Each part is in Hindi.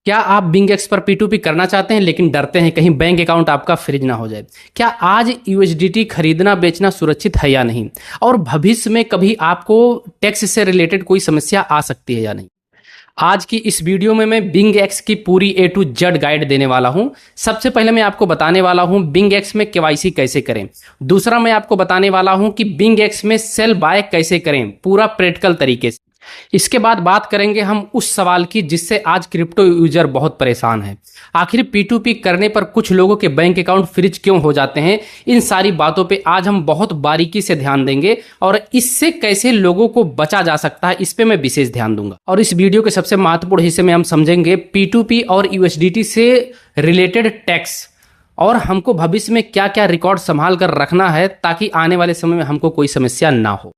क्या आप बिंगएक्स पर P2P करना चाहते हैं लेकिन डरते हैं कहीं बैंक अकाउंट आपका फ्रीज ना हो जाए? क्या आज यूएसडीटी खरीदना बेचना सुरक्षित है या नहीं? और भविष्य में कभी आपको टैक्स से रिलेटेड कोई समस्या आ सकती है या नहीं? आज की इस वीडियो में मैं बिंग एक्स की पूरी ए टू जेड गाइड देने वाला हूं। सबसे पहले मैं आपको बताने वाला हूं बिंग एक्स में केवाईसी कैसे करें। दूसरा मैं आपको बताने वाला हूं कि बिंग एक्स में सेल बाय कैसे करें पूरा प्रैक्टिकल तरीके से। इसके बाद बात करेंगे हम उस सवाल की जिससे आज क्रिप्टो यूजर बहुत परेशान है। आखिर P2P करने पर कुछ लोगों के बैंक अकाउंट फ्रीज क्यों हो जाते हैं? इन सारी बातों पे आज हम बहुत बारीकी से ध्यान देंगे और इससे कैसे लोगों को बचा जा सकता है इस पे मैं विशेष ध्यान दूंगा। और इस वीडियो के सबसे महत्वपूर्ण हिस्से में हम समझेंगे P2P और यूएसडीटी से रिलेटेड टैक्स और हमको भविष्य में क्या क्या रिकॉर्ड संभाल कर रखना है ताकि आने वाले समय में हमको कोई समस्या ना हो।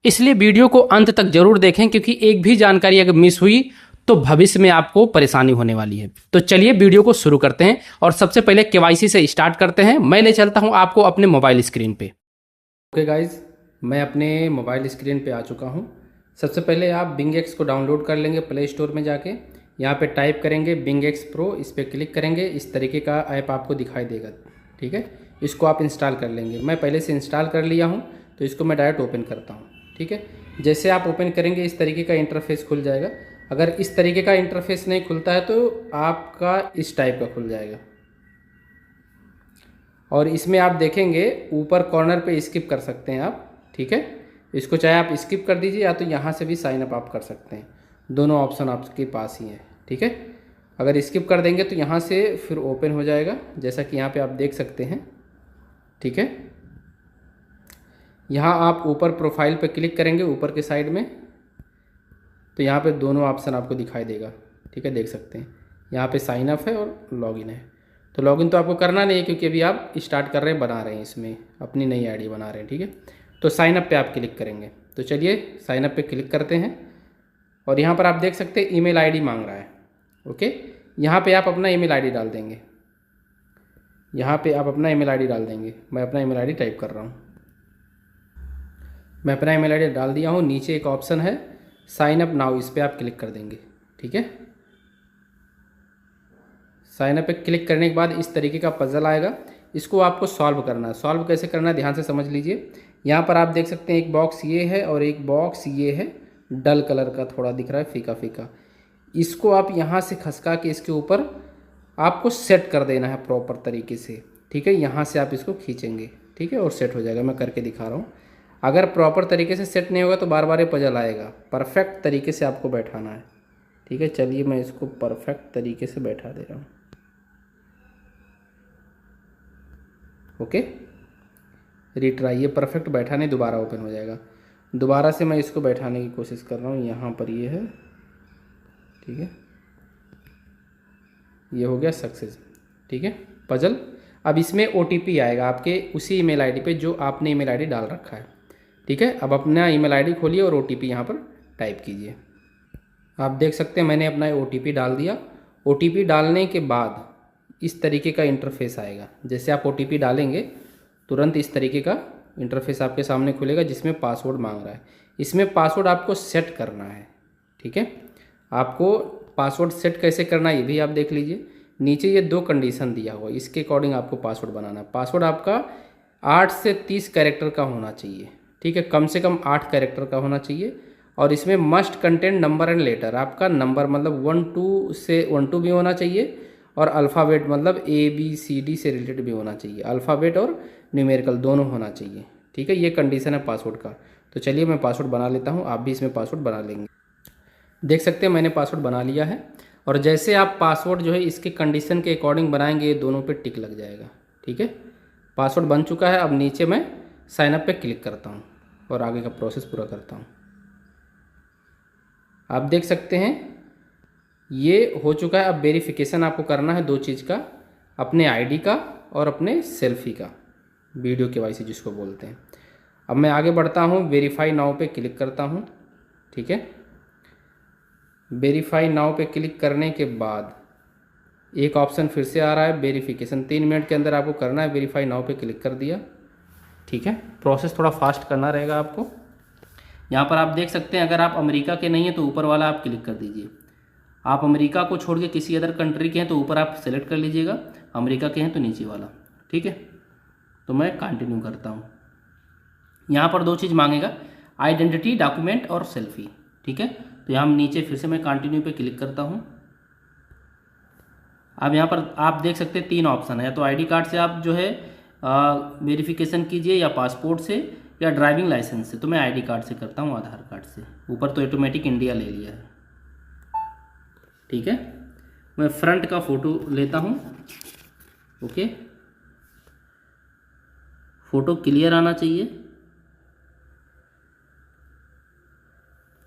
इसलिए वीडियो को अंत तक जरूर देखें क्योंकि एक भी जानकारी अगर मिस हुई तो भविष्य में आपको परेशानी होने वाली है। तो चलिए वीडियो को शुरू करते हैं और सबसे पहले केवाईसी से स्टार्ट करते हैं। मैं ले चलता हूं आपको अपने मोबाइल स्क्रीन पे। ओके गाइज, मैं अपने मोबाइल स्क्रीन पे आ चुका हूं। सबसे पहले आप बिंगएक्स को डाउनलोड कर लेंगे प्ले स्टोर में जाके। यहाँ पे टाइप करेंगे बिंगएक्स प्रो, इस पर क्लिक करेंगे, इस तरीके का ऐप आपको दिखाई देगा। ठीक है, इसको आप इंस्टॉल कर लेंगे। मैं पहले से इंस्टॉल कर लिया हूँ तो इसको मैं डायरेक्ट ओपन करता हूँ। ठीक है, जैसे आप ओपन करेंगे इस तरीके का इंटरफेस खुल जाएगा। अगर इस तरीके का इंटरफेस नहीं खुलता है तो आपका इस टाइप का खुल जाएगा और इसमें आप देखेंगे ऊपर कॉर्नर पे स्किप कर सकते हैं आप। ठीक है, इसको चाहे आप स्किप कर दीजिए या तो यहाँ से भी साइन अप आप कर सकते हैं। दोनों ऑप्शन आपके पास ही हैं। ठीक है, अगर स्किप कर देंगे तो यहाँ से फिर ओपन हो जाएगा जैसा कि यहाँ पे आप देख सकते हैं। ठीक है, यहाँ आप ऊपर प्रोफाइल पे क्लिक करेंगे ऊपर के साइड में तो यहाँ पे दोनों ऑप्शन आपको दिखाई देगा। ठीक है, देख सकते हैं यहाँ पे साइन अप है और लॉगिन है। तो लॉगिन तो आपको करना नहीं है क्योंकि अभी आप स्टार्ट कर रहे हैं, बना रहे हैं, इसमें अपनी नई आईडी बना रहे हैं। ठीक है, तो साइन अप पे आप क्लिक करेंगे। तो चलिए साइन अप पे क्लिक करते हैं और यहाँ पर आप देख सकते हैं ईमेल आईडी मांग रहा है। ओके, यहाँ पे आप अपना ईमेल आईडी डाल देंगे। यहाँ पे आप अपना ईमेल आईडी डाल देंगे। मैं अपना ईमेल आईडी टाइप कर रहा हूँ। मैं अपना ईमेल आईडी डाल दिया हूँ। नीचे एक ऑप्शन है साइन अप नाउ, इस पर आप क्लिक कर देंगे। ठीक है, साइन अप पे क्लिक करने के बाद इस तरीके का पजल आएगा। इसको आपको सॉल्व करना है। सॉल्व कैसे करना है ध्यान से समझ लीजिए। यहाँ पर आप देख सकते हैं एक बॉक्स ये है और एक बॉक्स ये है, डल कलर का थोड़ा दिख रहा है, फीका फीका। इसको आप यहाँ से खसका के इसके ऊपर आपको सेट कर देना है प्रॉपर तरीके से। ठीक है, यहाँ से आप इसको खींचेंगे। ठीक है, और सेट हो जाएगा। मैं करके दिखा रहा हूँ। अगर प्रॉपर तरीके से सेट नहीं होगा तो बार बार ये पजल आएगा। परफेक्ट तरीके से आपको बैठाना है। ठीक है, चलिए मैं इसको परफेक्ट तरीके से बैठा दे रहा हूँ। ओके, रिट्राई, ये परफेक्ट बैठा नहीं, दोबारा ओपन हो जाएगा। दोबारा से मैं इसको बैठाने की कोशिश कर रहा हूँ। यहाँ पर ये है। ठीक है, ये हो गया सक्सेस। ठीक है, पजल। अब इसमें OTP आएगा आपके उसी ईमेल आईडी पे जो आपने ईमेल आईडी डाल रखा है। ठीक है, अब अपना ईमेल आईडी खोलिए और OTP यहाँ पर टाइप कीजिए। आप देख सकते हैं मैंने अपना OTP डाल दिया। OTP डालने के बाद इस तरीके का इंटरफेस आएगा। जैसे आप OTP डालेंगे तुरंत इस तरीके का इंटरफेस आपके सामने खुलेगा जिसमें पासवर्ड मांग रहा है। इसमें पासवर्ड आपको सेट करना है। ठीक है, आपको पासवर्ड सेट कैसे करना है ये भी आप देख लीजिए। नीचे ये 2 कंडीशन दिया हुआ है, इसके अकॉर्डिंग आपको पासवर्ड बनाना है। पासवर्ड आपका 8 से 30 कैरेक्टर का होना चाहिए। ठीक है, कम से कम 8 कैरेक्टर का होना चाहिए और इसमें must content number and later. आपका नंबर मतलब 1 2 भी होना चाहिए और अल्फ़ाबेट मतलब ABCD से रिलेटेड भी होना चाहिए। अल्फ़ाबेट और न्यूमेरिकल दोनों होना चाहिए। ठीक है, ये कंडीशन है पासवर्ड का। तो चलिए मैं पासवर्ड बना लेता हूँ, आप भी इसमें पासवर्ड बना लेंगे। देख सकते हैं मैंने पासवर्ड बना लिया है और जैसे आप पासवर्ड जो है इसके कंडीशन के अकॉर्डिंग बनाएंगे ये दोनों पे टिक लग जाएगा। ठीक है, पासवर्ड बन चुका है। अब नीचे मैं साइन अप पे क्लिक करता हूँ और आगे का प्रोसेस पूरा करता हूँ। आप देख सकते हैं ये हो चुका है। अब वेरिफिकेशन आपको करना है 2 चीज़ का, अपने आईडी का और अपने सेल्फी का, वीडियो केवाईसी जिसको बोलते हैं। अब मैं आगे बढ़ता हूँ, वेरीफाई नाउ पे क्लिक करता हूँ। ठीक है, वेरीफाई नाउ पे क्लिक करने के बाद एक ऑप्शन फिर से आ रहा है वेरिफिकेशन। 3 मिनट के अंदर आपको करना है। वेरीफाई नाउ पे क्लिक कर दिया। ठीक है, प्रोसेस थोड़ा फास्ट करना रहेगा आपको। यहाँ पर आप देख सकते हैं अगर आप अमेरिका के नहीं हैं तो ऊपर वाला आप क्लिक कर दीजिए। आप अमेरिका को छोड़ के किसी अदर कंट्री के हैं तो ऊपर आप सेलेक्ट कर लीजिएगा, अमेरिका के हैं तो नीचे वाला, ठीक है। तो मैं कंटिन्यू करता हूँ। यहाँ पर 2 चीज़ मांगेगा, आइडेंटिटी डॉक्यूमेंट और सेल्फी, ठीक है। तो यहाँ नीचे फिर से मैं कंटिन्यू पे क्लिक करता हूँ। अब यहाँ पर आप देख सकते हैं 3 ऑप्शन है, या तो आईडी कार्ड से आप जो है वेरिफिकेशन कीजिए, या पासपोर्ट से, या ड्राइविंग लाइसेंस से। तो मैं आईडी कार्ड से करता हूँ, आधार कार्ड से। ऊपर तो ऑटोमेटिक इंडिया ले लिया है, ठीक है। मैं फ्रंट का फ़ोटो लेता हूँ, ओके। फ़ोटो क्लियर आना चाहिए,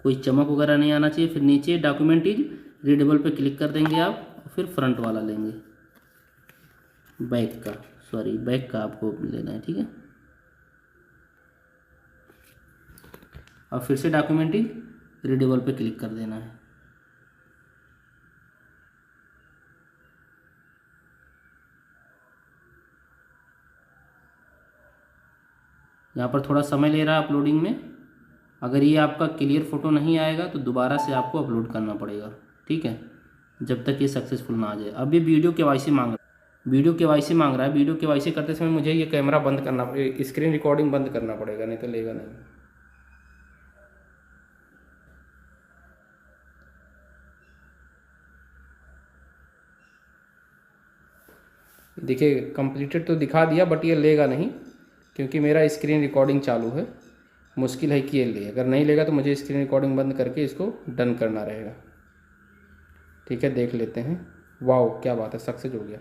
कोई चमक वगैरह नहीं आना चाहिए। फिर नीचे डॉक्यूमेंट इज रीडेबल पे क्लिक कर देंगे आप, फिर फ्रंट वाला लेंगे, बैक का आपको लेना है, ठीक है। अब फिर से डॉक्यूमेंट इज रीडेबल पे क्लिक कर देना है। यहाँ पर थोड़ा समय ले रहा है अपलोडिंग में। अगर ये आपका क्लियर फ़ोटो नहीं आएगा तो दोबारा से आपको अपलोड करना पड़ेगा, ठीक है, जब तक ये सक्सेसफुल ना आ जाए। अब ये वीडियो केवाईसी मांग रहा है, वीडियो केवाईसी करते समय मुझे ये कैमरा बंद करना, स्क्रीन रिकॉर्डिंग बंद करना पड़ेगा, नहीं तो लेगा नहीं। देखिए कंप्लीटेड तो दिखा दिया, बट ये लेगा नहीं क्योंकि मेरा स्क्रीन रिकॉर्डिंग चालू है। मुश्किल है कि ये ले, अगर नहीं लेगा तो मुझे स्क्रीन रिकॉर्डिंग बंद करके इसको डन करना रहेगा, ठीक है। देख लेते हैं, वाओ क्या बात है, सक्सेस हो गया।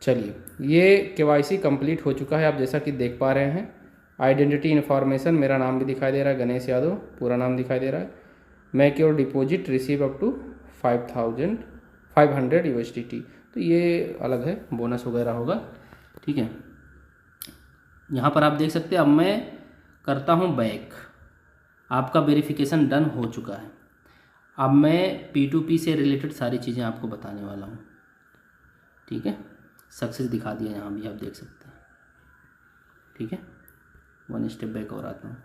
चलिए, ये केवाईसी कंप्लीट हो चुका है, आप जैसा कि देख पा रहे हैं। आइडेंटिटी इन्फॉर्मेशन, मेरा नाम भी दिखाई दे रहा है, गणेश यादव पूरा नाम दिखाई दे रहा है। Make your deposit receive up to 500 USDT, तो ये अलग है, बोनस वगैरह होगा, ठीक है। यहाँ पर आप देख सकते हैं। अब मैं करता हूँ बैक, आपका वेरिफिकेशन डन हो चुका है। अब मैं P2P से रिलेटेड सारी चीज़ें आपको बताने वाला हूँ, ठीक है। सक्सेस दिखा दिया यहाँ भी, आप देख सकते हैं, ठीक है। 1 स्टेप बैक और आता हूँ,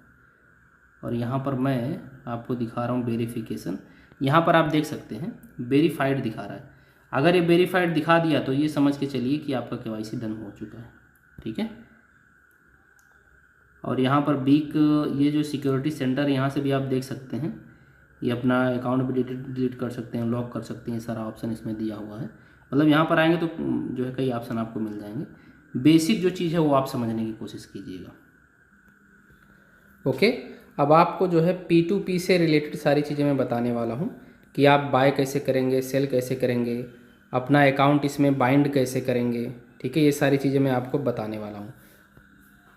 और यहाँ पर मैं आपको दिखा रहा हूँ वेरिफिकेशन। यहाँ पर आप देख सकते हैं वेरीफाइड दिखा रहा है। अगर ये वेरीफाइड दिखा दिया तो ये समझ के चलिए कि आपका केवाईसी डन हो चुका है, ठीक है। और यहाँ पर ये जो सिक्योरिटी सेंटर, यहाँ से भी आप देख सकते हैं, ये अपना अकाउंट भी डिलीट कर सकते हैं, लॉक कर सकते हैं, सारा ऑप्शन इसमें दिया हुआ है। मतलब यहाँ पर आएंगे तो जो है कई ऑप्शन आपको मिल जाएंगे। बेसिक जो चीज़ है वो आप समझने की कोशिश कीजिएगा, ओके। अब आपको जो है P2P से रिलेटेड सारी चीज़ें मैं बताने वाला हूँ कि आप बाय कैसे करेंगे, सेल कैसे करेंगे, अपना अकाउंट इसमें बाइंड कैसे करेंगे, ठीक है। ये सारी चीज़ें मैं आपको बताने वाला हूँ।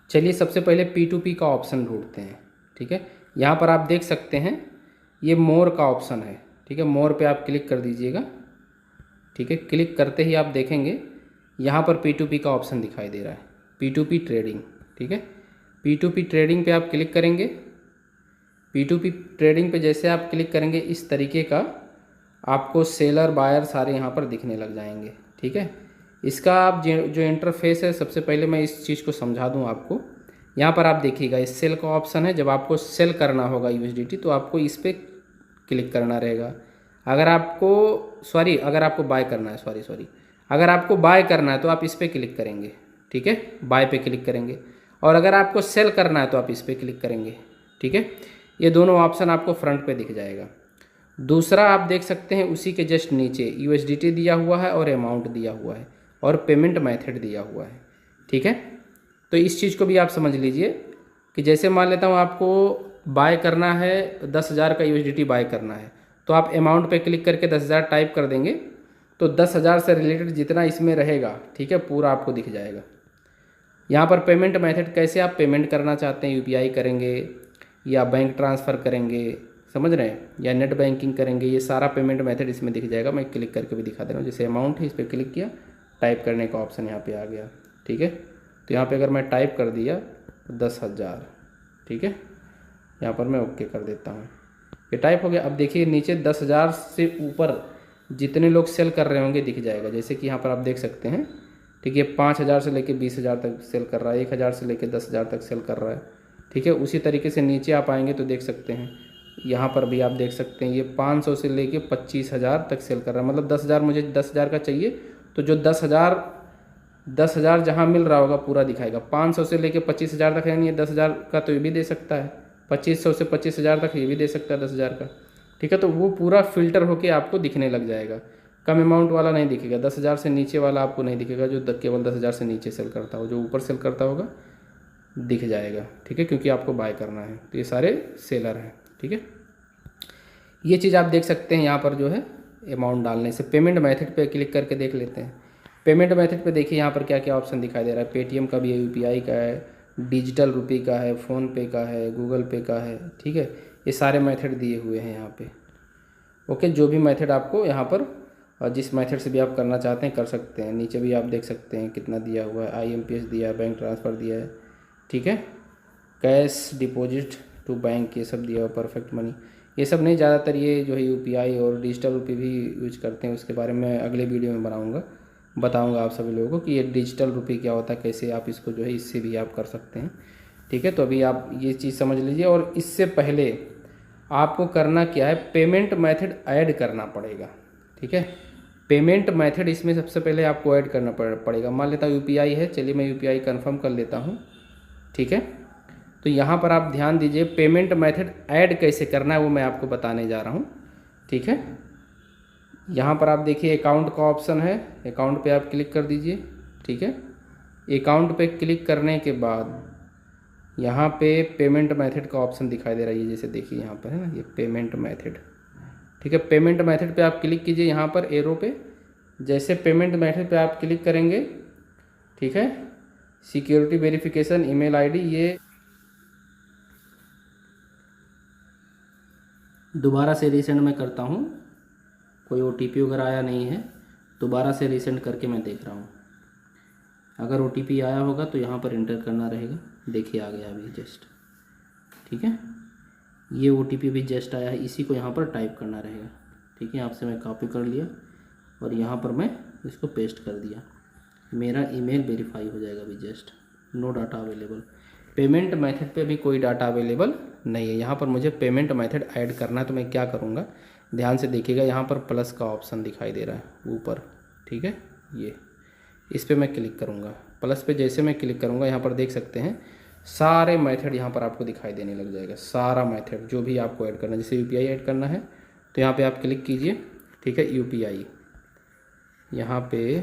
चलिए, सबसे पहले P2P का ऑप्शन ढूंढते हैं, ठीक है। यहाँ पर आप देख सकते हैं ये मोर का ऑप्शन है, ठीक है। मोर पे आप क्लिक कर दीजिएगा, ठीक है। क्लिक करते ही आप देखेंगे यहाँ पर P2P का ऑप्शन दिखाई दे रहा है, P2P ट्रेडिंग, ठीक है। P2P ट्रेडिंग पे आप क्लिक करेंगे। P2P ट्रेडिंग पे जैसे आप क्लिक करेंगे, इस तरीके का आपको सेलर बायर सारे यहाँ पर दिखने लग जाएंगे, ठीक है। इसका आप जो इंटरफेस है, सबसे पहले मैं इस चीज़ को समझा दूँ आपको। यहाँ पर आप देखिएगा इस सेल का ऑप्शन है। जब आपको सेल करना होगा USDT तो आपको इस पर क्लिक करना रहेगा। अगर आपको बाय करना है, अगर आपको बाय करना है तो आप इस पर क्लिक करेंगे, ठीक है, बाय पे क्लिक करेंगे। और अगर आपको सेल करना है तो आप इस पर क्लिक करेंगे, ठीक है। ये दोनों ऑप्शन आपको फ्रंट पे दिख जाएगा। दूसरा आप देख सकते हैं उसी के जस्ट नीचे USDT दिया हुआ है और अमाउंट दिया हुआ है और पेमेंट मेथड दिया हुआ है, ठीक है। तो इस चीज़ को भी आप समझ लीजिए कि जैसे मान लेता हूँ आपको बाय करना है 10,000 का USDT बाय करना है, तो आप अमाउंट पे क्लिक करके 10,000 टाइप कर देंगे तो 10,000 से रिलेटेड जितना इसमें रहेगा, ठीक है, पूरा आपको दिख जाएगा। यहाँ पर पेमेंट मेथड, कैसे आप पेमेंट करना चाहते हैं, UPI करेंगे या बैंक ट्रांसफ़र करेंगे, समझ रहे हैं, या नेट बैंकिंग करेंगे, ये सारा पेमेंट मेथड इसमें दिख जाएगा। मैं क्लिक करके भी दिखा दे रहा हूँ। जैसे अमाउंट है, इस पर क्लिक किया, टाइप करने का ऑप्शन यहाँ पे आ गया, ठीक है। तो यहाँ पे अगर मैं टाइप कर दिया तो 10,000, ठीक है, यहाँ पर मैं ओके कर देता हूँ, ये टाइप हो गया। अब देखिए नीचे 10,000 से ऊपर जितने लोग सेल कर रहे होंगे दिख जाएगा। जैसे कि यहाँ पर आप देख सकते हैं, ठीक है, 5,000 से लेके 20,000 तक सेल कर रहा है, 1,000 से लेके 10,000 तक सेल कर रहा है, ठीक है। उसी तरीके से नीचे आप आएंगे तो देख सकते हैं यहाँ पर भी आप देख सकते हैं ये 500 से लेके 25,000 तक सेल कर रहा है। मतलब 10,000, मुझे 10,000 का चाहिए तो जो 10,000 जहाँ मिल रहा होगा पूरा दिखाएगा। 500 से लेके 25,000 तक, यानी 10,000 का तो ये भी दे सकता है, 2500 से 25,000 तक ये भी दे सकता है 10,000 का। ठीक है, तो वो पूरा फिल्टर होके आपको दिखने लग जाएगा। कम अमाउंट वाला नहीं दिखेगा, 10,000 से नीचे वाला आपको नहीं दिखेगा, जो केवल 10,000 से नीचे सेल करता हो। जो ऊपर सेल करता होगा दिख जाएगा। ठीक है, क्योंकि आपको बाय करना है। तो ये सारे सेलर हैं। ठीक है, ये चीज़ आप देख सकते हैं यहाँ पर जो है अमाउंट डालने से। पेमेंट मेथड पे क्लिक करके देख लेते हैं। पेमेंट मेथड पे देखिए यहाँ पर क्या क्या ऑप्शन दिखाई दे रहा है। पेटीएम का भी है, यूपीआई का है, डिजिटल रुपी का है, फ़ोनपे का है, गूगल पे का है। ठीक है, ये सारे मेथड दिए हुए हैं यहाँ पे। ओके, जो भी मेथड आपको यहाँ पर जिस मेथड से भी आप करना चाहते हैं कर सकते हैं। नीचे भी आप देख सकते हैं कितना दिया हुआ है, आईएमपीएस दिया है, बैंक ट्रांसफ़र दिया है। ठीक है, कैश डिपॉजिट टू बैंक ये सब दिया हुआ, परफेक्ट मनी ये सब नहीं। ज़्यादातर ये जो है यूपीआई और डिजिटल रुपी भी यूज करते हैं। उसके बारे में अगले वीडियो में बताऊंगा आप सभी लोगों को कि ये डिजिटल रुपी क्या होता है, कैसे आप इसको जो है इससे भी आप कर सकते हैं। ठीक है, तो अभी आप ये चीज़ समझ लीजिए। और इससे पहले आपको करना क्या है, पेमेंट मेथड ऐड करना पड़ेगा। ठीक है, पेमेंट मेथड इसमें सबसे पहले आपको ऐड करना पड़ेगा। मान लेता हूँ यूपीआई है, चलिए मैं यूपीआई कंफर्म कर लेता हूँ। ठीक है, तो यहाँ पर आप ध्यान दीजिए, पेमेंट मेथड ऐड कैसे करना है वो मैं आपको बताने जा रहा हूँ। ठीक है, यहाँ पर आप देखिए अकाउंट का ऑप्शन है, अकाउंट पे आप क्लिक कर दीजिए। ठीक है, अकाउंट पे क्लिक करने के बाद यहाँ पे पेमेंट मेथड का ऑप्शन दिखाई दे रहा है। ये जैसे देखिए यहाँ पर है ना, ये पेमेंट मेथड। ठीक है, पेमेंट मेथड पे आप क्लिक कीजिए यहाँ पर एरो पे। जैसे पेमेंट मेथड पे आप क्लिक करेंगे, ठीक है, सिक्योरिटी वेरिफिकेशन, ईमेल आईडी, ये दोबारा से रीसेंड मैं करता हूँ। कोई ओटीपी वगैरह आया नहीं है, दोबारा से रीसेंड करके मैं देख रहा हूँ। अगर ओटीपी आया होगा तो यहाँ पर इंटर करना रहेगा। देखिए आ गया अभी जस्ट। ठीक है, ये ओटीपी भी जस्ट आया है, इसी को यहाँ पर टाइप करना रहेगा। ठीक है, आपसे मैं कॉपी कर लिया और यहाँ पर मैं इसको पेस्ट कर दिया। मेरा ईमेल वेरीफाई हो जाएगा अभी just. No data available. Payment method पे भी कोई डाटा अवेलेबल नहीं है। यहाँ पर मुझे पेमेंट मेथड ऐड करना है, तो मैं क्या करूँगा, ध्यान से देखिएगा। यहाँ पर प्लस का ऑप्शन दिखाई दे रहा है ऊपर। ठीक है, ये इस पर मैं क्लिक करूँगा। प्लस पे जैसे मैं क्लिक करूँगा, यहाँ पर देख सकते हैं सारे मेथड यहाँ पर आपको दिखाई देने लग जाएगा। सारा मेथड जो भी आपको ऐड करना है, जैसे यूपीआई ऐड करना है तो यहाँ पे आप क्लिक कीजिए। ठीक है, यूपीआई, यहाँ पे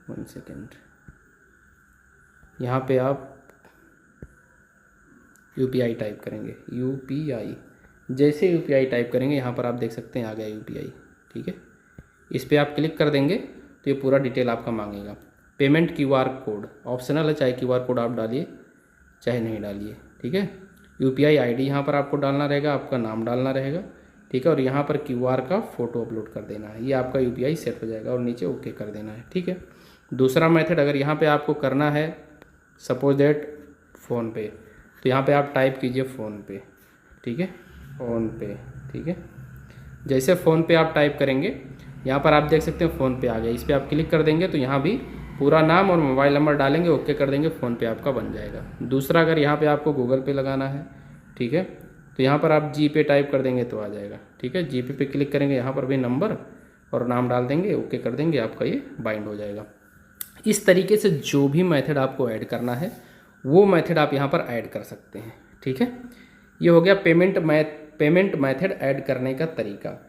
1 सेकेंड, यहाँ पे आप यूपीआई टाइप करेंगे। यूपीआई, जैसे यूपीआई टाइप करेंगे यहाँ पर आप देख सकते हैं आ गया यूपीआई। ठीक है, इस पर आप क्लिक कर देंगे तो ये पूरा डिटेल आपका मांगेगा। पेमेंट क्यूआर कोड ऑप्शनल है, चाहे क्यूआर कोड आप डालिए चाहे नहीं डालिए। ठीक है, यूपीआई आईडी यहाँ पर आपको डालना रहेगा, आपका नाम डालना रहेगा। ठीक है, और यहाँ पर क्यूआर का फ़ोटो अपलोड कर देना है। ये आपका यूपीआई सेट हो जाएगा और नीचे ओके कर देना है। ठीक है, दूसरा मेथड अगर यहाँ पे आपको करना है, सपोज दैट फ़ोनपे, तो यहाँ पे आप टाइप कीजिए फ़ोनपे। ठीक है, फ़ोनपे। ठीक है, जैसे फ़ोनपे आप टाइप करेंगे यहाँ पर आप देख सकते हैं फ़ोनपे आ गया। इस पर आप क्लिक कर देंगे तो यहाँ भी पूरा नाम और मोबाइल नंबर डालेंगे, ओके कर देंगे, फ़ोनपे आपका बन जाएगा। दूसरा अगर यहाँ पे आपको गूगल पे लगाना है, ठीक है, तो यहाँ पर आप जी पे टाइप कर देंगे तो आ जाएगा। ठीक है, जी पे क्लिक करेंगे, यहाँ पर भी नंबर और नाम डाल देंगे, ओके कर देंगे, आपका ये बाइंड हो जाएगा। इस तरीके से जो भी मेथड आपको ऐड करना है वो मेथड आप यहाँ पर ऐड कर सकते हैं। ठीक है, ये हो गया पेमेंट मेथड ऐड करने का तरीका।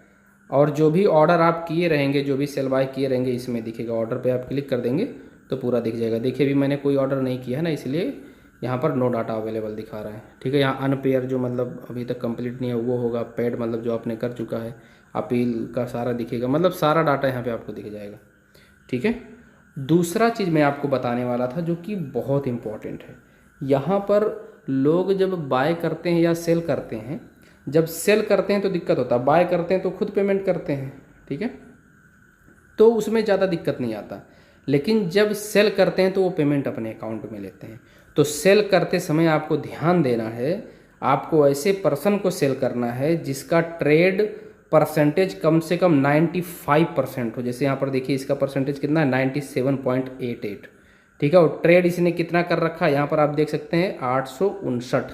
और जो भी ऑर्डर आप किए रहेंगे, जो भी सेल बाय किए रहेंगे, इसमें दिखेगा। ऑर्डर पे आप क्लिक कर देंगे तो पूरा दिख जाएगा। देखिए अभी मैंने कोई ऑर्डर नहीं किया है ना, इसलिए यहाँ पर नो डाटा अवेलेबल दिखा रहा है। ठीक है, यहाँ अनपेयर जो मतलब अभी तक कंप्लीट नहीं है वो होगा, पेड मतलब जो आपने कर चुका है, अपील का सारा दिखेगा, मतलब सारा डाटा यहाँ पर आपको दिख जाएगा। ठीक है, दूसरा चीज़ मैं आपको बताने वाला था जो कि बहुत इम्पॉर्टेंट है। यहाँ पर लोग जब बाय करते हैं या सेल करते हैं, जब सेल करते हैं तो दिक्कत होता है, बाय करते हैं तो खुद पेमेंट करते हैं। ठीक है, तो उसमें ज़्यादा दिक्कत नहीं आता। लेकिन जब सेल करते हैं तो वो पेमेंट अपने अकाउंट में लेते हैं। तो सेल करते समय आपको ध्यान देना है, आपको ऐसे पर्सन को सेल करना है जिसका ट्रेड परसेंटेज कम से कम 95% हो। जैसे यहाँ पर देखिए इसका परसेंटेज कितना है, 97.88। ठीक है, और ट्रेड इसने कितना कर रखा है, यहाँ पर आप देख सकते हैं 859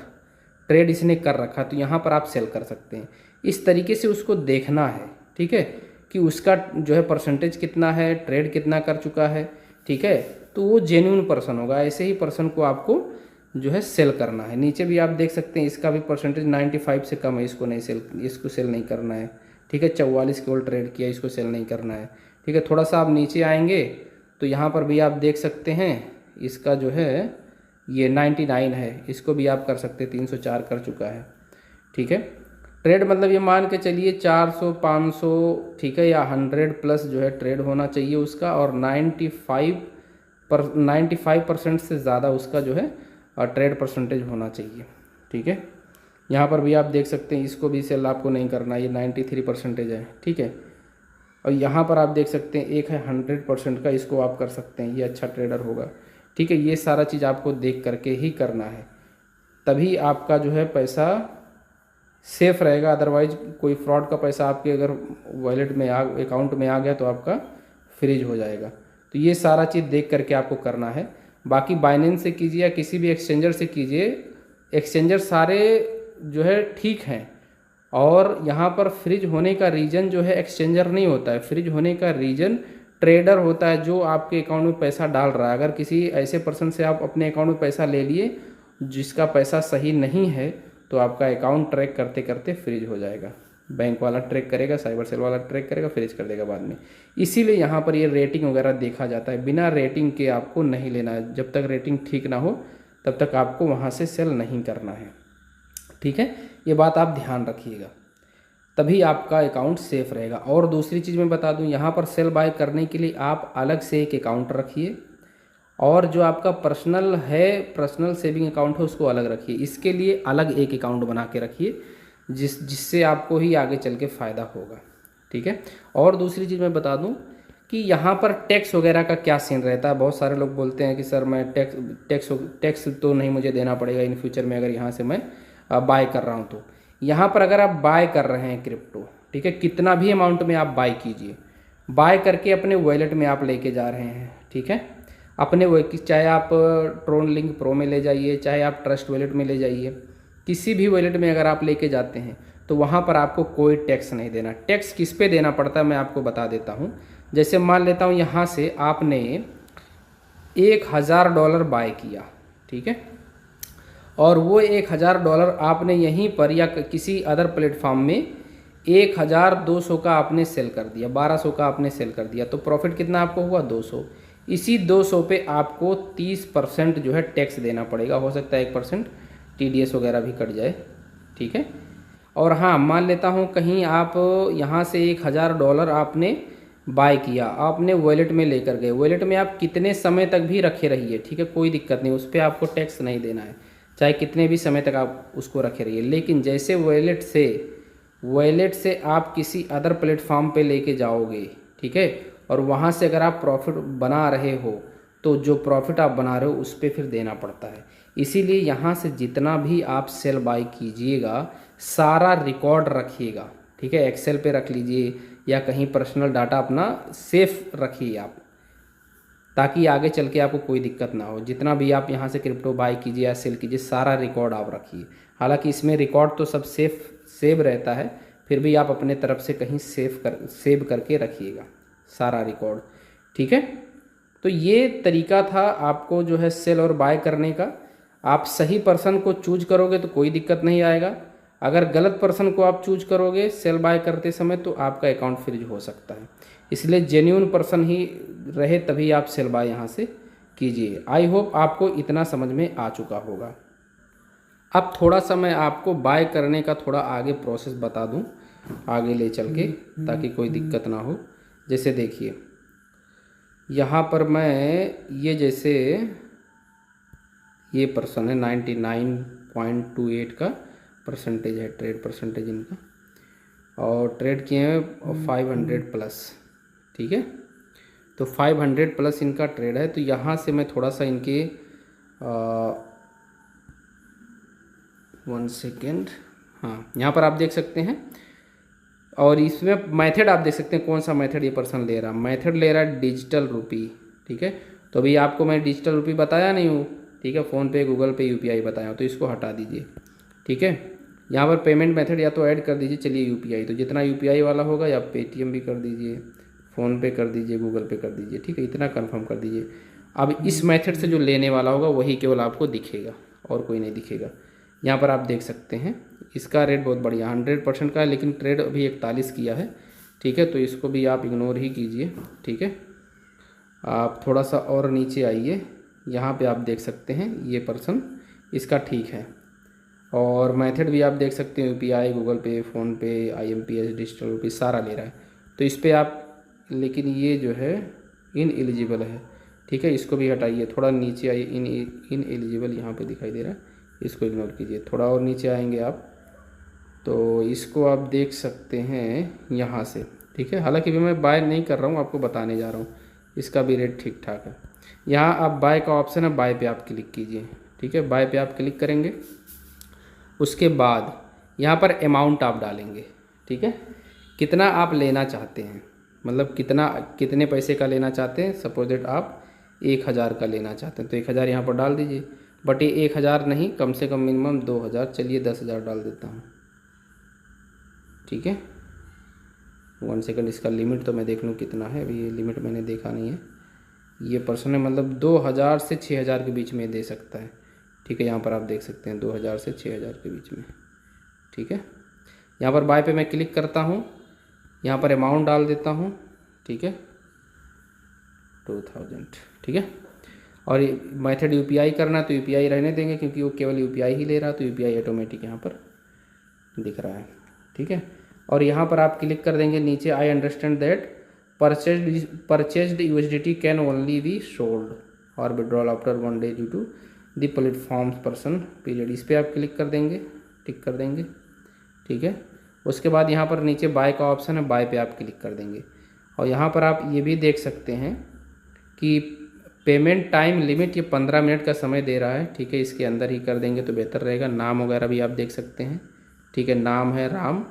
ट्रेड इसने कर रखा, तो यहाँ पर आप सेल कर सकते हैं। इस तरीके से उसको देखना है, ठीक है, कि उसका जो है परसेंटेज कितना है, ट्रेड कितना कर चुका है, ठीक है, तो वो जेन्युइन पर्सन होगा। ऐसे ही पर्सन को आपको जो है सेल करना है। नीचे भी आप देख सकते हैं इसका भी परसेंटेज 95 से कम है, इसको सेल नहीं करना है, ठीक है। 44 केवल ट्रेड किया, इसको सेल नहीं करना है, ठीक है। थोड़ा सा आप नीचे आएंगे तो यहाँ पर भी आप देख सकते हैं इसका जो है ये 99 है, इसको भी आप कर सकते हैं, 304 कर चुका है, ठीक है। ट्रेड मतलब ये मान के चलिए 400 500, ठीक है, या 100 प्लस जो है ट्रेड होना चाहिए उसका, और 95% से ज़्यादा उसका जो है ट्रेड परसेंटेज होना चाहिए, ठीक है। यहाँ पर भी आप देख सकते हैं इसको भी सेल आपको नहीं करना, ये 93% है, ठीक है। और यहाँ पर आप देख सकते हैं एक है 100% का, इसको आप कर सकते हैं, ये अच्छा ट्रेडर होगा, ठीक है। ये सारा चीज़ आपको देख करके ही करना है, तभी आपका जो है पैसा सेफ रहेगा। अदरवाइज कोई फ्रॉड का पैसा आपके अगर वॉलेट में अकाउंट में आ गया तो आपका फ्रीज हो जाएगा। तो ये सारा चीज़ देख करके आपको करना है। बाकी बाइनेंस से कीजिए या किसी भी एक्सचेंजर से कीजिए, एक्सचेंजर सारे जो है ठीक हैं। और यहाँ पर फ्रीज होने का रीज़न जो है एक्सचेंजर नहीं होता है, फ्रीज होने का रीज़न ट्रेडर होता है जो आपके अकाउंट में पैसा डाल रहा है। अगर किसी ऐसे पर्सन से आप अपने अकाउंट में पैसा ले लिए जिसका पैसा सही नहीं है, तो आपका अकाउंट ट्रैक करते करते फ्रीज हो जाएगा। बैंक वाला ट्रैक करेगा, साइबर सेल वाला ट्रैक करेगा, फ्रीज कर देगा बाद में। इसीलिए यहाँ पर ये रेटिंग वगैरह देखा जाता है। बिना रेटिंग के आपको नहीं लेना है, जब तक रेटिंग ठीक ना हो तब तक आपको वहाँ से सेल नहीं करना है, ठीक है। ये बात आप ध्यान रखिएगा, तभी आपका अकाउंट सेफ रहेगा। और दूसरी चीज़ मैं बता दूं, यहाँ पर सेल बाय करने के लिए आप अलग से एक अकाउंट रखिए, और जो आपका पर्सनल सेविंग अकाउंट है उसको अलग रखिए। इसके लिए अलग एक अकाउंट बना के रखिए जिससे आपको ही आगे चल के फ़ायदा होगा, ठीक है। और दूसरी चीज़ मैं बता दूं कि यहाँ पर टैक्स वगैरह का क्या सीन रहता है। बहुत सारे लोग बोलते हैं कि सर मैं टैक्स तो नहीं मुझे देना पड़ेगा इन फ्यूचर में अगर यहाँ से मैं बाय कर रहा हूँ। तो यहाँ पर अगर आप बाय कर रहे हैं क्रिप्टो, ठीक है, कितना भी अमाउंट में आप बाय कीजिए, बाय करके अपने वॉलेट में आप लेके जा रहे हैं, ठीक है, अपने चाहे आप ट्रोन लिंक प्रो में ले जाइए, चाहे आप ट्रस्ट वॉलेट में ले जाइए, किसी भी वॉलेट में अगर आप लेके जाते हैं तो वहाँ पर आपको कोई टैक्स नहीं देना। टैक्स किस पे देना पड़ता है मैं आपको बता देता हूँ। जैसे मान लेता हूँ यहाँ से आपने $1000 बाय किया, ठीक है, और वो $1000 आपने यहीं पर या किसी अदर प्लेटफॉर्म में 1200 का आपने सेल कर दिया, 1200 का आपने सेल कर दिया, तो प्रॉफिट कितना आपको हुआ 200। इसी 200 पे आपको 30% जो है टैक्स देना पड़ेगा। हो सकता है 1% TDS वगैरह भी कट जाए, ठीक है। और हाँ, मान लेता हूँ कहीं आप यहाँ से $1000 आपने बाय किया, आपने वॉलेट में लेकर गए, वॉलेट में आप कितने समय तक भी रखे रहिए, ठीक है, कोई दिक्कत नहीं, उस पर आपको टैक्स नहीं देना है, चाहे कितने भी समय तक आप उसको रखे रहिए। लेकिन जैसे वॉलेट से आप किसी अदर प्लेटफॉर्म पे लेके जाओगे, ठीक है, और वहाँ से अगर आप प्रॉफिट बना रहे हो तो जो प्रॉफिट आप बना रहे हो उस पर फिर देना पड़ता है। इसीलिए यहाँ से जितना भी आप सेल बाय कीजिएगा सारा रिकॉर्ड रखिएगा, ठीक है, एक्सेल पे रख लीजिए या कहीं पर्सनल डाटा अपना सेफ रखिए आप, ताकि आगे चल के आपको कोई दिक्कत ना हो। जितना भी आप यहाँ से क्रिप्टो बाय कीजिए या सेल कीजिए सारा रिकॉर्ड आप रखिए। हालांकि इसमें रिकॉर्ड तो सब सेव रहता है, फिर भी आप अपने तरफ से कहीं सेव करके रखिएगा सारा रिकॉर्ड, ठीक है। तो ये तरीका था आपको जो है सेल और बाय करने का। आप सही पर्सन को चूज करोगे तो कोई दिक्कत नहीं आएगा। अगर गलत पर्सन को आप चूज करोगे सेल बाय करते समय तो आपका अकाउंट फ्रीज हो सकता है। इसलिए जेन्युइन पर्सन ही रहे तभी आप सेल बाय यहाँ से कीजिए। आई होप आपको इतना समझ में आ चुका होगा। अब थोड़ा सा मैं आपको बाय करने का थोड़ा आगे प्रोसेस बता दूं आगे ले चल के, ताकि कोई दिक्कत ना हो। जैसे देखिए यहाँ पर मैं जैसे ये पर्सन है 99.28 का परसेंटेज है, ट्रेड परसेंटेज इनका, और ट्रेड किए हैं 500 प्लस, ठीक है। तो 500 प्लस इनका ट्रेड है। तो यहाँ से मैं थोड़ा सा इनके 1 सेकेंड, हाँ, यहाँ पर आप देख सकते हैं, और इसमें मेथड आप देख सकते हैं कौन सा मेथड ये पर्सन ले रहा है। मेथड ले रहा है डिजिटल रुपी, ठीक है। तो अभी आपको मैं डिजिटल रुपी बताया नहीं हूँ, ठीक है, फ़ोन पे, गूगल पे, UPI बताया हूँ, तो इसको हटा दीजिए, ठीक है। यहाँ पर पेमेंट मेथड या तो ऐड कर दीजिए, चलिए यूपीआई, तो जितना यूपीआई वाला होगा या पेटीएम भी कर दीजिए, फ़ोनपे कर दीजिए, गूगल पे कर दीजिए, ठीक है, इतना कंफर्म कर दीजिए। अब इस मेथड से जो लेने वाला होगा वही केवल आपको दिखेगा और कोई नहीं दिखेगा। यहाँ पर आप देख सकते हैं इसका रेट बहुत बढ़िया 100% का है, लेकिन ट्रेड अभी 41 किया है, ठीक है, तो इसको भी आप इग्नोर ही कीजिए, ठीक है। आप थोड़ा सा और नीचे आइए, यहाँ पे आप देख सकते हैं ये पर्सन इसका ठीक है, और मेथड भी आप देख सकते हैं यूपीआई, गूगल पे, फ़ोनपे, आईएमपीएस, डिजिटल रुपी सारा ले रहा है, तो इस पर आप, लेकिन ये जो है इन एलिजिबल है, ठीक है, इसको भी हटाइए, थोड़ा नीचे आइए, इन एलिजिबल यहाँ पे दिखाई दे रहा है, इसको इग्नोर कीजिए, थोड़ा और नीचे आएंगे आप तो इसको आप देख सकते हैं यहाँ से, ठीक है। हालांकि भी मैं बाय नहीं कर रहा हूँ, आपको बताने जा रहा हूँ, इसका भी रेट ठीक ठाक है। यहाँ आप बाय का ऑप्शन है, बाय पे आप क्लिक कीजिए, ठीक है, बाय पे आप क्लिक करेंगे। उसके बाद यहाँ पर अमाउंट आप डालेंगे, ठीक है, कितना आप लेना चाहते हैं, मतलब कितने पैसे का लेना चाहते हैं। सपोज दैट आप 1000 का लेना चाहते हैं तो 1000 यहाँ पर डाल दीजिए, बट ये 1000 नहीं, कम से कम मिनिमम 2000, चलिए 10,000 डाल देता हूँ, ठीक है। 1 सेकंड, इसका लिमिट तो मैं देख लूँ कितना है, अभी ये लिमिट मैंने देखा नहीं है। ये पर्सन है मतलब 2000 से 6000 के बीच में दे सकता है, ठीक है, यहाँ पर आप देख सकते हैं 2000 से 6000 के बीच में, ठीक है। यहाँ पर बाय पे मैं क्लिक करता हूँ, यहाँ पर अमाउंट डाल देता हूँ, ठीक है, 2000, ठीक है। और मेथड यूपीआई करना है तो यूपीआई रहने देंगे, क्योंकि वो केवल यूपीआई ही ले रहा है, तो यूपीआई ऑटोमेटिक यहाँ पर दिख रहा है, ठीक है। और यहाँ पर आप क्लिक कर देंगे नीचे, I understand that purchased USDT can only be sold और withdrawal after 1 day due to the platforms person period, इस पर आप क्लिक कर देंगे, टिक कर देंगे, ठीक है। उसके बाद यहाँ पर नीचे बाय का ऑप्शन है, बाय पे आप क्लिक कर देंगे। और यहाँ पर आप ये भी देख सकते हैं कि पेमेंट टाइम लिमिट ये 15 मिनट का समय दे रहा है, ठीक है, इसके अंदर ही कर देंगे तो बेहतर रहेगा। नाम वगैरह भी आप देख सकते हैं, ठीक है, नाम है राम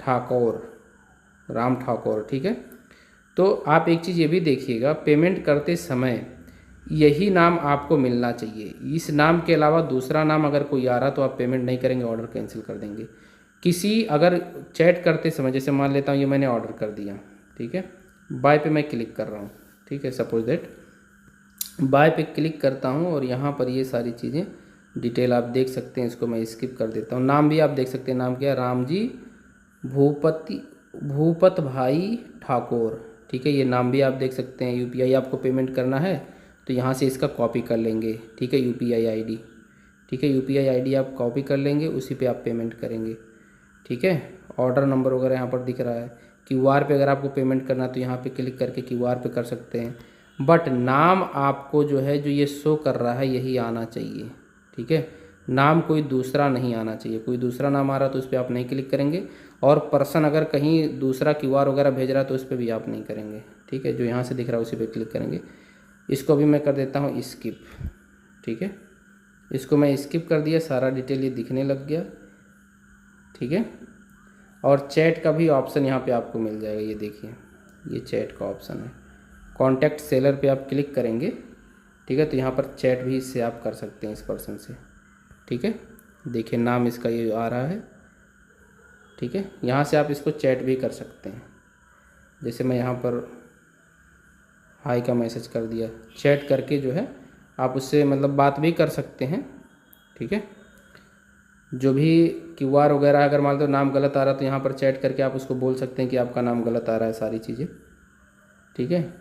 ठाकुर, ठीक है। तो आप एक चीज़ ये भी देखिएगा, पेमेंट करते समय यही नाम आपको मिलना चाहिए, इस नाम के अलावा दूसरा नाम अगर कोई आ रहा तो आप पेमेंट नहीं करेंगे, ऑर्डर कैंसिल कर देंगे। किसी अगर चैट करते समय, जैसे मान लेता हूँ ये मैंने ऑर्डर कर दिया, ठीक है, बाय पे मैं क्लिक कर रहा हूँ, ठीक है, सपोज दैट बाय पे क्लिक करता हूँ और यहाँ पर ये सारी चीज़ें डिटेल आप देख सकते हैं, इसको मैं स्किप कर देता हूँ। नाम भी आप देख सकते हैं, नाम क्या है, राम जी भूपत भाई ठाकुर, ठीक है, ये नाम भी आप देख सकते हैं। यूपीआई आपको पेमेंट करना है तो यहाँ से इसका कॉपी कर लेंगे, ठीक है, यूपीआई आईडी, ठीक है, यूपीआई आईडी आप कॉपी कर लेंगे, उसी पे आप पेमेंट करेंगे, ठीक है। ऑर्डर नंबर वगैरह यहाँ पर दिख रहा है। क्यूआर पे अगर आपको पेमेंट करना तो यहाँ पे क्लिक करके क्यूआर पे कर सकते हैं, बट नाम आपको जो है जो ये शो कर रहा है यही आना चाहिए, ठीक है, नाम कोई दूसरा नहीं आना चाहिए। कोई दूसरा नाम आ रहा तो उस पर आप नहीं क्लिक करेंगे, और पर्सन अगर कहीं दूसरा क्यूआर वगैरह भेज रहा है तो उस पर भी आप नहीं करेंगे, ठीक है, जो यहाँ से दिख रहा है उसी पे क्लिक करेंगे। इसको भी मैं कर देता हूँ स्किप, ठीक है, इसको मैं स्किप कर दिया, सारा डिटेल ये दिखने लग गया, ठीक है। और चैट का भी ऑप्शन यहाँ पे आपको मिल जाएगा, ये देखिए ये चैट का ऑप्शन है, कॉन्टैक्ट सेलर पे आप क्लिक करेंगे, ठीक है, तो यहाँ पर चैट भी इससे आप कर सकते हैं इस पर्सन से, ठीक है, देखिए नाम इसका ये आ रहा है, ठीक है, यहाँ से आप इसको चैट भी कर सकते हैं। जैसे मैं यहाँ पर हाई का मैसेज कर दिया, चैट करके जो है आप उससे मतलब बात भी कर सकते हैं, ठीक है। जो भी क्यूआर वगैरह अगर मान लो नाम गलत आ रहा तो यहाँ पर चैट करके आप उसको बोल सकते हैं कि आपका नाम गलत आ रहा है, सारी चीज़ें, ठीक है।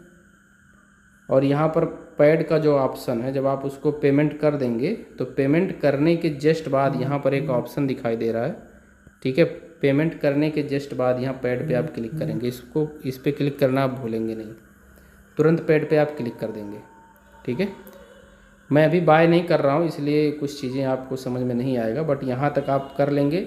और यहाँ पर पैड का जो ऑप्शन है, जब आप उसको पेमेंट कर देंगे तो पेमेंट करने के जस्ट बाद यहाँ पर एक ऑप्शन दिखाई दे रहा है, ठीक है, पेमेंट करने के जस्ट बाद यहाँ पैड पे आप क्लिक करेंगे, इस पर क्लिक करना आप भूलेंगे नहीं, तुरंत पैड पे आप क्लिक कर देंगे, ठीक है। मैं अभी बाय नहीं कर रहा हूँ इसलिए कुछ चीज़ें आपको समझ में नहीं आएगा, बट यहाँ तक आप कर लेंगे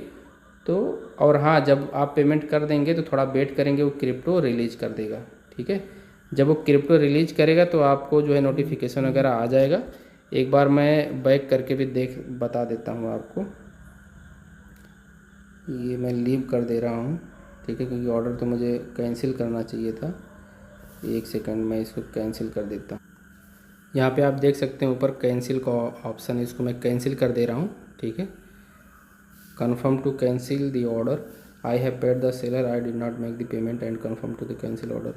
तो। और हाँ, जब आप पेमेंट कर देंगे तो थोड़ा वेट करेंगे, वो क्रिप्टो रिलीज कर देगा, ठीक है। जब वो क्रिप्टो रिलीज करेगा तो आपको जो है नोटिफिकेशन वगैरह आ जाएगा। एक बार मैं बैक करके भी बता देता हूँ आपको, ये मैं लीव कर दे रहा हूँ, ठीक है, क्योंकि ऑर्डर तो मुझे कैंसिल करना चाहिए था। एक सेकंड, मैं इसको कैंसिल कर देता हूँ। यहाँ पे आप देख सकते हैं ऊपर कैंसिल का ऑप्शन है, इसको मैं कैंसिल कर दे रहा हूँ, ठीक है। Confirm to cancel the order, I have paid the seller, I did not make the payment and confirm to the cancel order.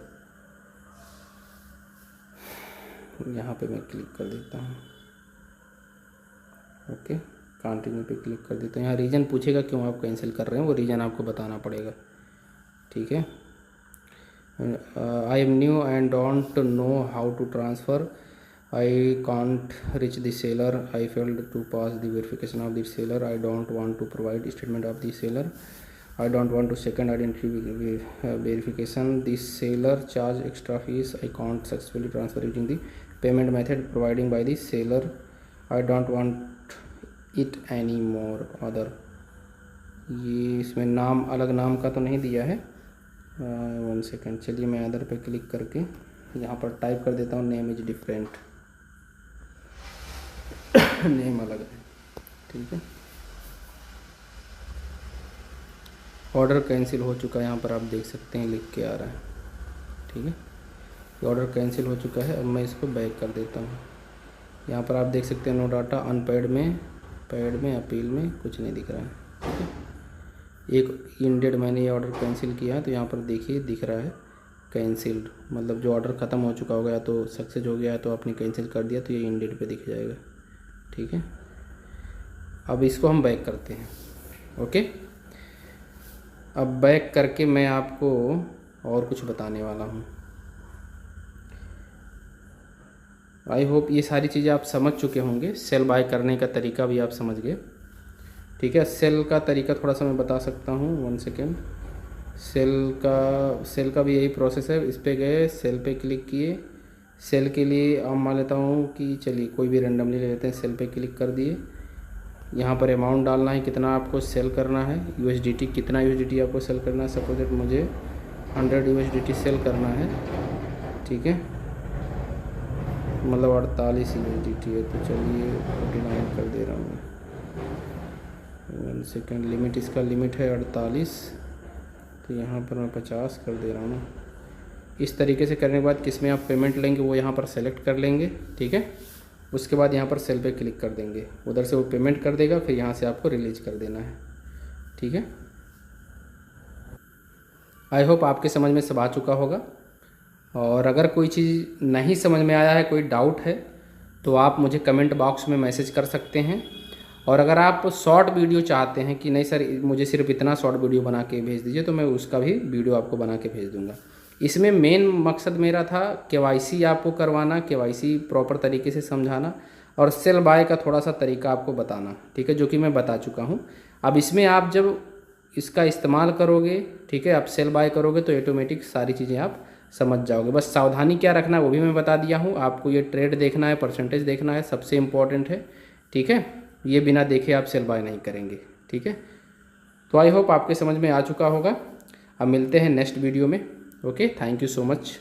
यहाँ पे मैं क्लिक कर देता हूँ। ओके, कंटिन्यू पे क्लिक कर देता हूँ। यहाँ रीज़न पूछेगा क्यों आप कैंसिल कर रहे हैं, वो रीज़न आपको बताना पड़ेगा। ठीक है, I am new and don't know how to transfer, I can't reach the seller, I failed to pass the verification of the seller, I don't want to provide statement of the seller, I don't want to second identity verification, the seller charge extra fees, I can't successfully transfer using the payment method providing by the seller, I don't want it any more other. ये इसमें नाम अलग नाम का तो नहीं दिया है। 1 सेकेंड, चलिए मैं अदर पे क्लिक करके यहाँ पर टाइप कर देता हूँ नेम इज डिफरेंट। नेम अलग है। ठीक है, ऑर्डर कैंसिल हो चुका है, यहाँ पर आप देख सकते हैं लिख के आ रहा है। ठीक है, ये ऑर्डर कैंसिल हो चुका है। अब मैं इसको बैक कर देता हूँ। यहाँ पर आप देख सकते हैं नो डाटा, अनपेड में, पेड में, अपील में कुछ नहीं दिख रहा है। ठीक है, एक इंडेड मैंने ये ऑर्डर कैंसिल किया है तो यहाँ पर देखिए दिख रहा है कैंसिल्ड, मतलब जो ऑर्डर ख़त्म हो चुका होगा या तो सक्सेस हो गया है तो आपने कैंसिल कर दिया तो ये इंडेड पे दिख जाएगा। ठीक है, अब इसको हम बैक करते हैं। ओके, अब बैक करके मैं आपको और कुछ बताने वाला हूँ। आई होप ये सारी चीज़ें आप समझ चुके होंगे। सेल बाय करने का तरीका भी आप समझ गए। ठीक है, सेल का तरीका थोड़ा सा मैं बता सकता हूँ। 1 सेकेंड, सेल का भी यही प्रोसेस है। इस पे गए, सेल पे क्लिक किए, सेल के लिए अब मान लेता हूँ कि चलिए कोई भी रैंडमली ले लेते हैं। सेल पे क्लिक कर दिए, यहाँ पर अमाउंट डालना है कितना आपको सेल करना है, यूएसडीटी कितना यूएसडीटी आपको सेल करना है। सपोज दैट मुझे 100 यूएसडीटी सेल करना है। ठीक है, मतलब 48 यूएसडीटी है तो चलिए 49 कर दे रहा हूँ। 1 सेकेंड, लिमिट इसका लिमिट है 48, तो यहाँ पर मैं 50 कर दे रहा हूँ ना। इस तरीके से करने के बाद किस में आप पेमेंट लेंगे वो यहाँ पर सेलेक्ट कर लेंगे। ठीक है, उसके बाद यहाँ पर सेल पे क्लिक कर देंगे, उधर से वो पेमेंट कर देगा, फिर यहाँ से आपको रिलीज कर देना है। ठीक है, आई होप आपके समझ में सब आ चुका होगा। और अगर कोई चीज़ नहीं समझ में आया है, कोई डाउट है, तो आप मुझे कमेंट बॉक्स में मैसेज कर सकते हैं। और अगर आप शॉर्ट वीडियो चाहते हैं कि नहीं सर मुझे सिर्फ इतना शॉर्ट वीडियो बना के भेज दीजिए, तो मैं उसका भी वीडियो आपको बना के भेज दूँगा। इसमें मेन मकसद मेरा था केवाईसी आपको करवाना, केवाईसी प्रॉपर तरीके से समझाना, और सेल बाय का थोड़ा सा तरीका आपको बताना। ठीक है, जो कि मैं बता चुका हूँ। अब इसमें आप जब इसका इस्तेमाल करोगे, ठीक है, आप सेल बाय करोगे तो ऑटोमेटिक सारी चीज़ें आप समझ जाओगे। बस सावधानी क्या रखना है वो भी मैं बता दिया हूँ। आपको ये ट्रेड देखना है, परसेंटेज देखना है, सबसे इम्पॉर्टेंट है। ठीक है, ये बिना देखे आप सेल बाय नहीं करेंगे। ठीक है, तो आई होप आपके समझ में आ चुका होगा। अब मिलते हैं नेक्स्ट वीडियो में। Okay, thank you so much.